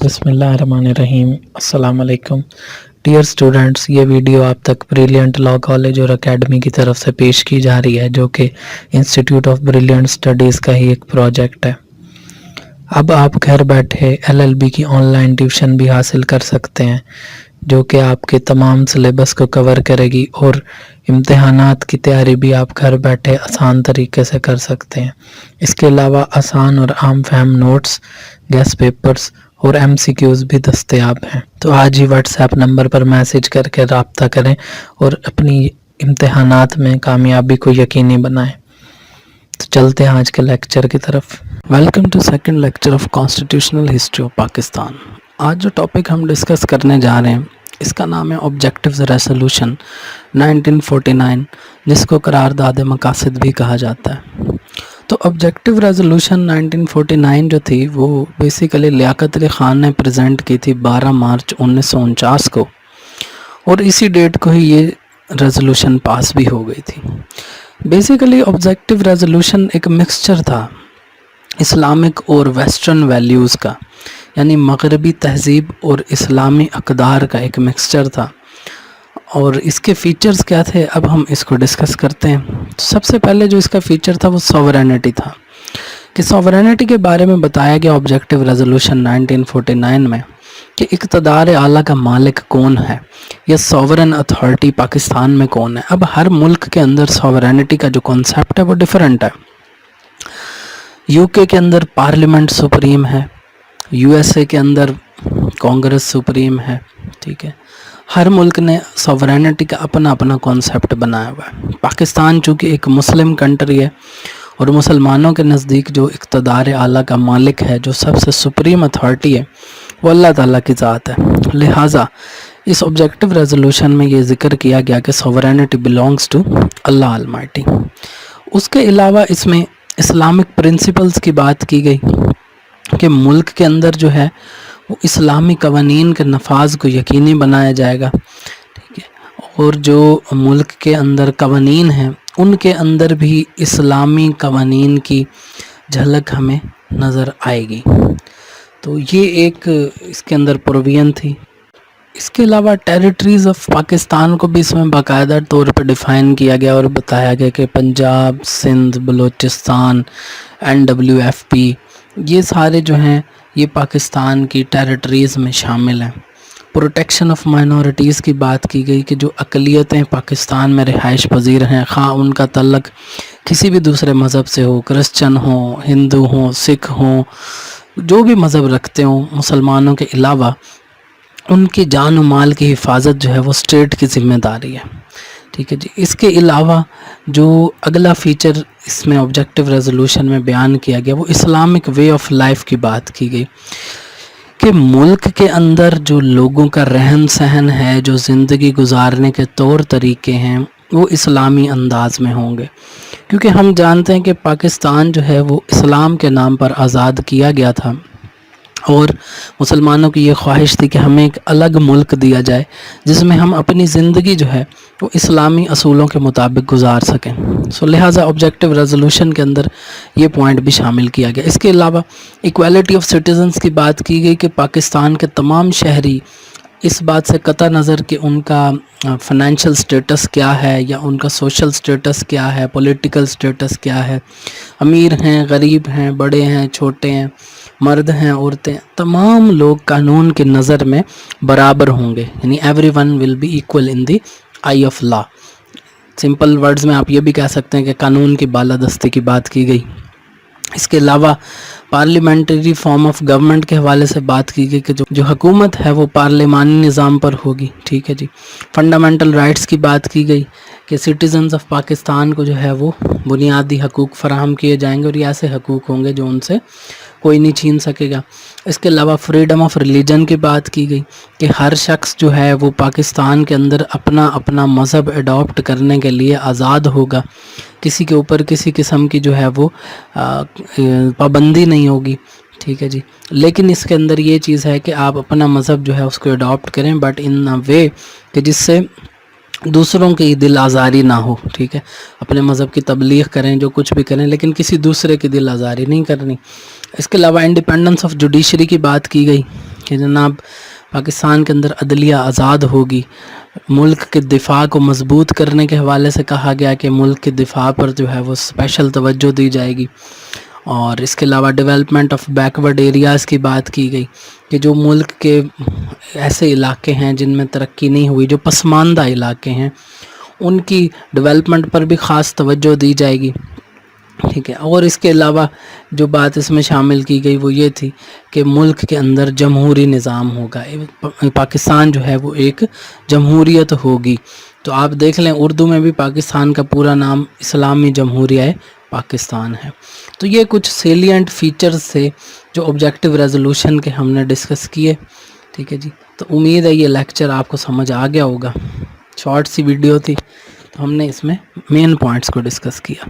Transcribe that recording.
बिस्मिल्लाहिर्रहमानिर्रहीम। अस्सलाम वालेकुम डियर स्टूडेंट्स, ये वीडियो आप तक ब्रिलियंट लॉ कॉलेज और एकेडमी की तरफ से पेश की जा रही है, जो कि इंस्टीट्यूट ऑफ ब्रिलियंट स्टडीज़ का ही एक प्रोजेक्ट है। अब आप घर बैठे एलएलबी की ऑनलाइन ट्यूशन भी हासिल कर सकते हैं, जो कि आपके तमाम सिलेबस को कवर करेगी और इम्तिहानात की तैयारी भी आप घर बैठे आसान तरीके से कर सकते हैं। इसके अलावा आसान और आम फहम नोट्स, गेस्ट पेपर्स और एमसीक्यूज भी दस्तयाब हैं। तो आज ही व्हाट्सएप नंबर पर मैसेज करके रब्ता करें और अपनी इम्तिहानात में कामयाबी को यकीनी बनाएं। तो चलते हैं आज के लेक्चर की तरफ। Welcome to second lecture of constitutional history of Pakistan. आज जो टॉपिक हम डिस्कस करने जा रहे हैं, इसका नाम है ऑब्जेक्टिव्स रेसोल्यूशन 1949, जिसको करारदाद मकासद भी कहा जाता है। तो ऑब्जेक्टिव रेजोल्यूशन 1949 जो थी वो बेसिकली लियाकत अली ख़ान ने प्रेजेंट की थी 12 मार्च 1949 को, और इसी डेट को ही ये रेजोल्यूशन पास भी हो गई थी। बेसिकली ऑब्जेक्टिव रेजोल्यूशन एक मिक्सचर था इस्लामिक और वेस्टर्न वैल्यूज़ का, यानी मगरबी तहज़ीब और इस्लामी अक़दार का एक मिक्सचर था। और इसके फ़ीचर्स क्या थे, अब हम इसको डिस्कस करते हैं। तो सबसे पहले जो इसका फ़ीचर था वो सॉवरेनिटी था, कि सॉवरेनिटी के बारे में बताया गया ऑब्जेक्टिव रेजोल्यूशन 1949 में कि इक़्तिदार आला का मालिक कौन है, या सॉवरन अथॉरिटी पाकिस्तान में कौन है। अब हर मुल्क के अंदर सॉवरेनिटी का जो कॉन्सेप्ट है वो डिफरेंट है। यूके के अंदर पार्लियामेंट सुप्रीम है, यूएसए के अंदर कांग्रेस सुप्रीम है, ठीक है। हर मुल्क ने सॉवरेनिटी का अपना अपना कॉन्सेप्ट बनाया हुआ है। पाकिस्तान चूँकि एक मुस्लिम कंट्री है और मुसलमानों के नज़दीक जो इक़्तिदार आला का मालिक है, जो सबसे सुप्रीम अथॉरिटी है, वो अल्लाह ताला की ज़ात है। लिहाजा इस ऑब्जेक्टिव रेजोल्यूशन में ये ज़िक्र किया गया कि sovereignty belongs to Allah almighty. उसके अलावा इसमें इस्लामिक प्रिंसिपल्स की बात की गई कि मुल्क के अंदर जो है वो इस्लामी कवानीन के नफाज को यकीनी बनाया जाएगा, ठीक है। और जो मुल्क के अंदर कवानीन हैं उनके अंदर भी इस्लामी कवानीन की झलक हमें नज़र आएगी। तो ये एक इसके अंदर प्रोविज़न थी। इसके अलावा टेरिटरीज़ ऑफ पाकिस्तान को भी इसमें बाकायदा तौर पर डिफ़ाइन किया गया और बताया गया कि पंजाब, सिंध, बलूचिस्तान, NWFP, ये सारे जो हैं ये पाकिस्तान की टेरिटरीज़ में शामिल हैं। प्रोटेक्शन ऑफ माइनॉरिटीज़ की बात की गई कि जो अक़लियतें पाकिस्तान में रिहाइश पजीर हैं, ख़ां उनका तल्लक किसी भी दूसरे मज़हब से हो, क्रिश्चन हो, हिंदू हो, सिख हो, जो भी मज़हब रखते हों, मुसलमानों के अलावा उनकी जान और माल की हिफाजत जो है वो स्टेट की ज़िम्मेदारी है, ठीक है जी। इसके अलावा जो अगला फ़ीचर इसमें ऑब्जेक्टिव रेजोल्यूशन में बयान किया गया वो इस्लामिक वे ऑफ लाइफ की बात की गई कि मुल्क के अंदर जो लोगों का रहन सहन है, जो ज़िंदगी गुजारने के तौर तरीके हैं, वो इस्लामी अंदाज में होंगे। क्योंकि हम जानते हैं कि पाकिस्तान जो है वो इस्लाम के नाम पर आज़ाद किया गया था, और मुसलमानों की ये ख्वाहिश थी कि हमें एक अलग मुल्क दिया जाए जिसमें हम अपनी ज़िंदगी जो है वो इस्लामी असूलों के मुताबिक गुजार सकें। सो लिहाजा ऑब्जेक्टिव रेजोल्यूशन के अंदर ये पॉइंट भी शामिल किया गया। इसके अलावा इक्वालिटी ऑफ सिटीज़न्स की बात की गई कि पाकिस्तान के तमाम शहरी इस बात से कतई नज़र कि उनका फ़ाइनेंशियल स्टेटस क्या है या उनका सोशल स्टेटस क्या है, पॉलिटिकल स्टेटस क्या है, अमीर हैं, गरीब हैं, बड़े हैं, छोटे हैं, मर्द हैं, औरतें, तमाम लोग कानून की नज़र में बराबर होंगे, यानी everyone will be equal in the I of law. Simple words में आप ये भी कह सकते हैं कि कानून की बालादस्ती की बात की गई। इसके अलावा पार्लियामेंट्री फॉर्म ऑफ गवर्नमेंट के हवाले से बात की गई कि जो हुकूमत है वो पार्लिमानी निज़ाम पर होगी, ठीक है जी। फंडामेंटल राइट्स की बात की गई कि सिटीज़न्स ऑफ पाकिस्तान को जो है वो बुनियादी हकूक़ फराहम किए जाएंगे, और ये ऐसे हकूक़ होंगे जो उनसे कोई नहीं छीन सकेगा। इसके अलावा फ्रीडम ऑफ रिलीजन की बात की गई कि हर शख्स जो है वो पाकिस्तान के अंदर अपना अपना मज़हब अडॉप्ट करने के लिए आज़ाद होगा, किसी के ऊपर किसी किस्म की जो है वो पाबंदी नहीं होगी, ठीक है जी। लेकिन इसके अंदर ये चीज़ है कि आप अपना मज़हब जो है उसको अडॉप्ट करें, बट इन अ वे कि जिससे दूसरों की दिल आज़ारी ना हो, ठीक है। अपने मज़हब की तबलीग करें, जो कुछ भी करें, लेकिन किसी दूसरे की दिल आज़ारी नहीं करनी। इसके अलावा इंडिपेंडेंस ऑफ जुडिशरी की बात की गई کہ جناب پاکستان کے اندر عدلیہ آزاد ہوگی. ملک کے دفاع کو مضبوط کرنے کے حوالے سے کہا گیا کہ ملک کے دفاع پر جو ہے وہ اسپیشل توجہ دی جائے گی. اور اس کے علاوہ ڈیولپمنٹ آف بیکورڈ ایریاز کی بات کی گئی کہ جو ملک کے ایسے علاقے ہیں جن میں ترقی نہیں ہوئی, جو پسماندہ علاقے ہیں, ان کی ڈیولپمنٹ پر بھی خاص توجہ دی جائے گی. ٹھیک ہے. اور اس کے علاوہ جو بات اس میں شامل کی گئی وہ یہ تھی کہ ملک کے اندر جمہوری نظام ہوگا, پاکستان جو ہے وہ ایک جمہوریت ہوگی. تو آپ دیکھ لیں اردو میں بھی پاکستان کا پورا نام اسلامی جمہوریہ پاکستان ہے. تو یہ کچھ سیلینٹ فیچرز تھے جو آبجیکٹیو ریزولوشن کے ہم نے ڈسکس کیے. ٹھیک ہے جی. تو امید ہے یہ لیکچر آپ کو سمجھ آ گیا ہوگا. شارٹ سی ویڈیو تھی تو ہم نے اس میں مین پوائنٹس کو ڈسکس کیا.